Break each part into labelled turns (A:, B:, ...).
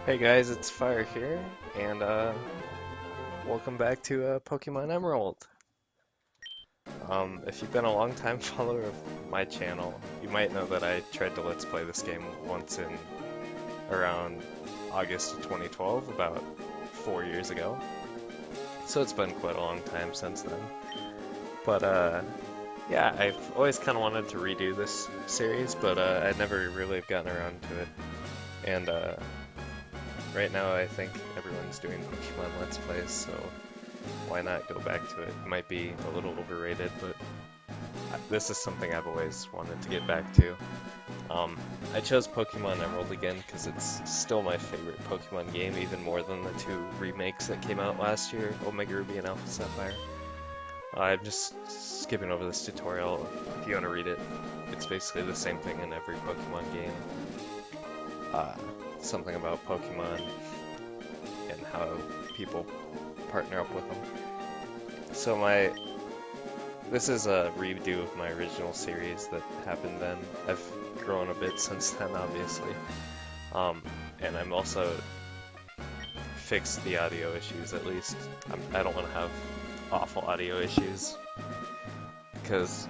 A: Hey guys, it's Fire here, and welcome back to Pokemon Emerald. If you've been a long time follower of my channel, you might know that I tried to Let's Play this game once in around August of 2012, about 4 years ago. So it's been quite a long time since then. But yeah, I've always kind of wanted to redo this series, but I never really have gotten around to it. And right now, I think everyone's doing Pokemon Let's Plays, so why not go back to it? It might be a little overrated, but this is something I've always wanted to get back to. I chose Pokemon Emerald again because it's still my favorite Pokemon game, even more than the two remakes that came out last year, Omega Ruby and Alpha Sapphire. I'm just skipping over this tutorial. If you want to read it, it's basically the same thing in every Pokemon game. Something about Pokemon and how people partner up with them. So this is a redo of my original series that happened then. I've grown a bit since then, obviously. And I'm also fixed the audio issues at least. I don't want to have awful audio issues because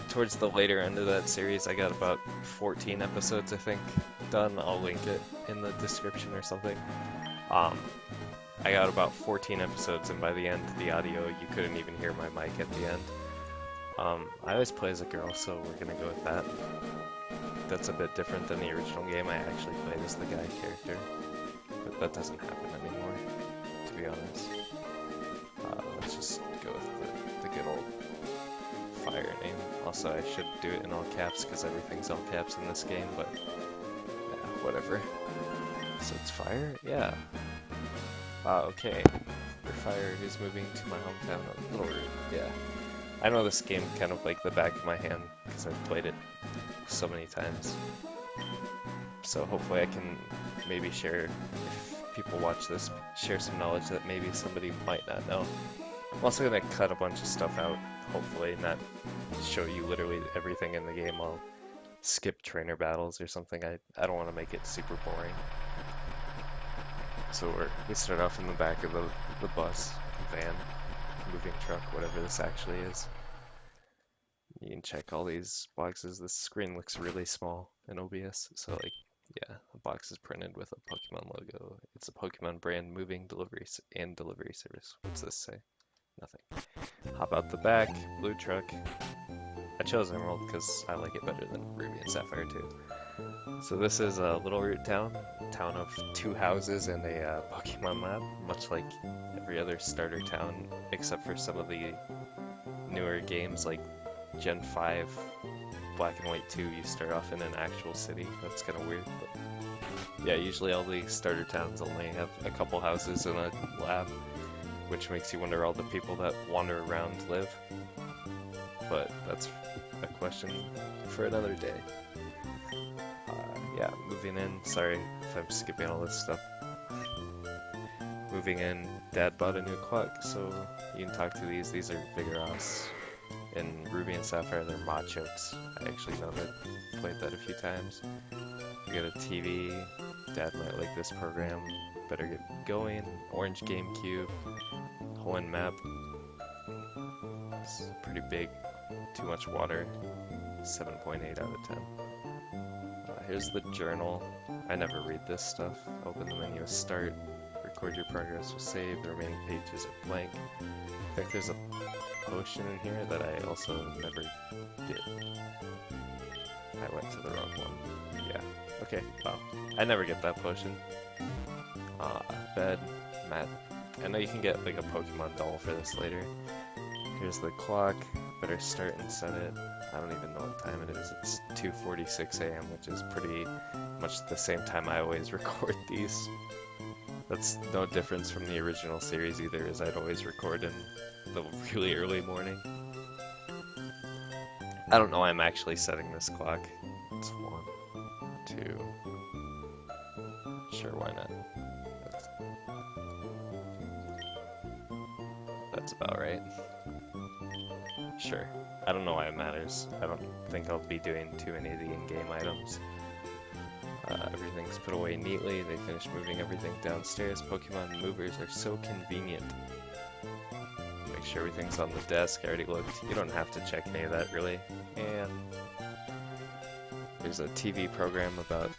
A: towards the later end of that series, I got about 14 episodes, I think, done. I'll link it in the description or something. I got about 14 episodes, and by the end, the audio, you couldn't even hear my mic at the end. I always play as a girl, so we're gonna go with that. That's a bit different than the original game. I actually played as the guy character, but that doesn't happen anymore, to be honest. Let's just go with the good old Fire name. Also, I should do it in all caps because everything's all caps in this game, but yeah, whatever. So it's Fire? Yeah. Okay. For Fire, who's moving to my hometown of Little Root. Yeah. I know this game kind of like the back of my hand because I've played it so many times. So hopefully I can maybe share, if people watch this, share some knowledge that maybe somebody might not know. I'm also going to cut a bunch of stuff out, hopefully, not show you literally everything in the game. I'll skip trainer battles or something. I don't want to make it super boring. So we start off in the back of the bus, van, moving truck, whatever this actually is. You can check all these boxes. This screen looks really small in OBS, so like, yeah, a box is printed with a Pokemon logo. It's a Pokemon brand moving delivery service. What's this say? Nothing. Hop out the back, blue truck. I chose Emerald because I like it better than Ruby and Sapphire too. So this is a Little Root town of 2 houses and a Pokemon lab, much like every other starter town, except for some of the newer games like Gen 5, Black and White 2, you start off in an actual city. That's kind of weird, but yeah, usually all the starter towns only have a couple houses and a lab, which makes you wonder all the people that wander around live. But that's a question for another day. Yeah, moving in. Sorry if I'm skipping all this stuff. Moving in, Dad bought a new clock, so you can talk to these. These are Vigoroths. In Ruby and Sapphire, they're Machokes. I actually know that. Played that a few times. We got a TV. Dad might like this program. Better get going. Orange GameCube. Hoenn map. It's pretty big. Too much water. 7.8 out of 10. Here's the journal. I never read this stuff. Open the menu, start, record your progress will save. The remaining pages are blank. I think there's a potion in here that I also never did. I went to the wrong one. Yeah. Okay. Wow. I never get that potion. Bed. Mat. I know you can get like a Pokemon doll for this later. Here's the clock. Better start and set it. I don't even know what time it is. It's 2:46 a.m., which is pretty much the same time I always record these. That's no difference from the original series either, as I'd always record in the really early morning. I don't know why I'm actually setting this clock. It's 1, 2. Sure, why not? That's about right. Sure. I don't know why it matters. I don't think I'll be doing too many of the in-game items. Everything's put away neatly. They finished moving everything downstairs. Pokemon movers are so convenient. Make sure everything's on the desk. I already looked. You don't have to check any of that, really. And there's a TV program about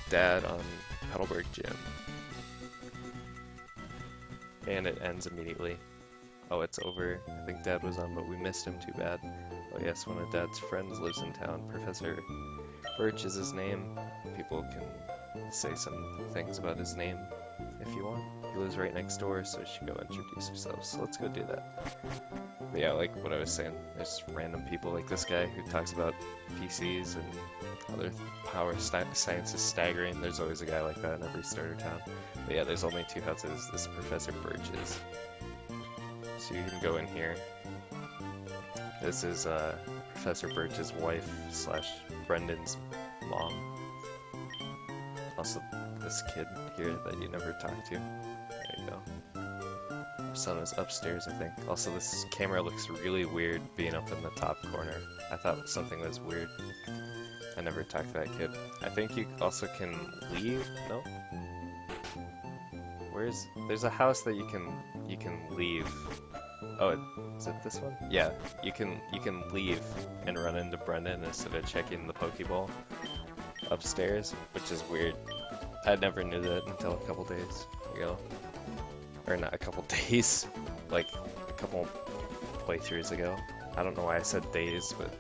A: Dad on Petalburg Gym. And it ends immediately. Oh, it's over. I think Dad was on, but we missed him too bad. Oh yes, one of Dad's friends lives in town. Professor Birch is his name. People can say some things about his name if you want. He lives right next door, so we should go introduce ourselves. So let's go do that. But yeah, like what I was saying, there's random people like this guy who talks about PCs and other power sciences staggering. There's always a guy like that in every starter town. But yeah, there's only 2 houses. This Professor Birch's. So you can go in here. This is Professor Birch's wife / Brendan's mom. Also this kid here that you never talk to. There you go. Her son is upstairs, I think. Also this camera looks really weird being up in the top corner. I thought something was weird. I never talked to that kid. I think you also can leave? No? There's a house that you can leave. Oh, is it this one? Yeah, you can leave and run into Brendan instead of checking the Pokeball upstairs, which is weird. I never knew that until a couple days ago. Or not a couple days, like a couple playthroughs ago. I don't know why I said days, but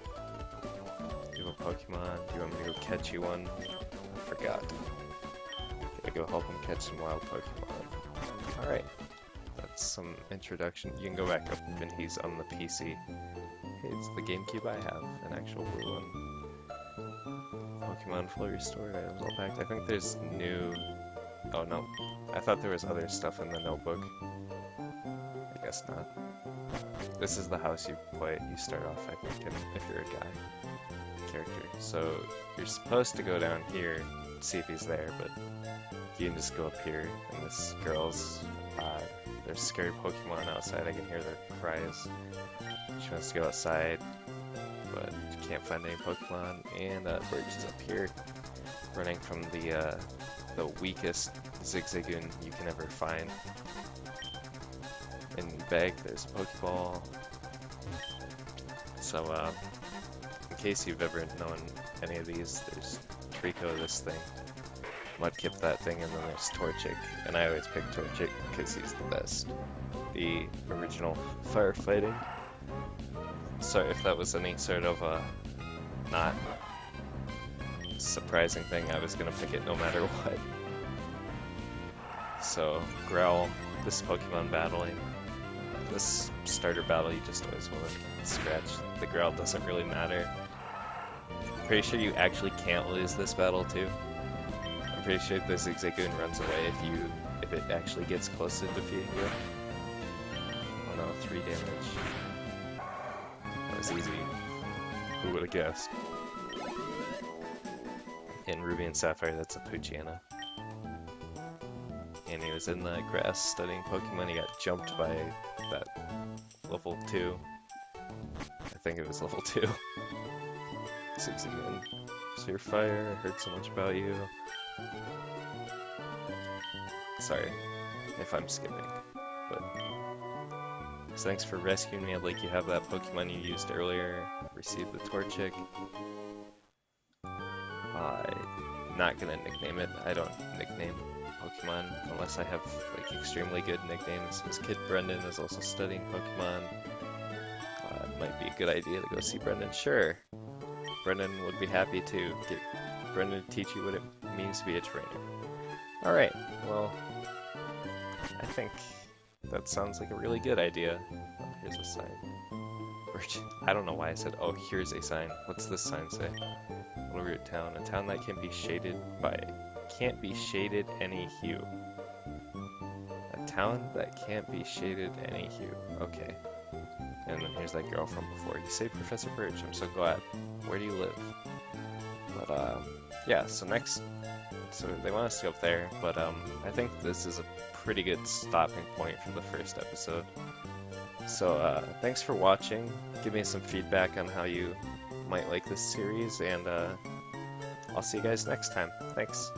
A: do you have a Pokemon? Do you want me to go catch you one? I forgot. Gotta go help him catch some wild Pokemon. Alright. That's some introduction. You can go back up and he's on the PC. Hey, it's the GameCube I have, an actual blue one. Pokemon Flurry Store items all packed. I think there's new... Oh no, I thought there was other stuff in the notebook. I guess not. This is the house you start off, I think, if you're a guy character. So you're supposed to go down here and see if he's there, but you can just go up here, and this girl's... there's scary Pokemon outside. I can hear their cries. She wants to go outside, but she can't find any Pokemon. And Birch is up here, running from the weakest Zigzagoon you can ever find. In the bag, there's a Pokeball. So, in case you've ever known any of these, there's Trico, this thing. Mudkip, that thing, and then there's Torchic, and I always pick Torchic because he's the best. The original firefighting. Sorry if that was any sort of not surprising thing, I was gonna pick it no matter what. So, Growl, this Pokemon battling. This starter battle you just always want to scratch. The Growl doesn't really matter. Pretty sure you actually can't lose this battle too. I'm pretty sure the Zigzagoon runs away if it actually gets close to defeating you. Oh no, 3 damage. That was easy. Who would have guessed? In Ruby and Sapphire, that's a Poochyena. And he was in the grass studying Pokemon. He got jumped by that level 2. I think it was level 2. Zigzagoon. Sphere Fire, I heard so much about you. Sorry if I'm skipping, but thanks for rescuing me. I'd like you have that Pokemon you used earlier. Receive the Torchic. I'm not gonna nickname it. I don't nickname Pokemon unless I have like extremely good nicknames. His kid Brendan is also studying Pokemon. It might be a good idea to go see Brendan. Sure, Brendan would be happy to get Brendan to teach you what it means to be a trainer. All right, well, I think that sounds like a really good idea. Oh, here's a sign. I don't know why I said, oh, here's a sign. What's this sign say? Little Root Town, a town that can't be shaded any hue. A town that can't be shaded any hue. Okay. And then here's that girl from before. You say Professor Birch, I'm so glad. Where do you live? But, yeah, so they want us to go up there, but, I think this is a pretty good stopping point for the first episode. So, thanks for watching. Give me some feedback on how you might like this series, and, I'll see you guys next time. Thanks.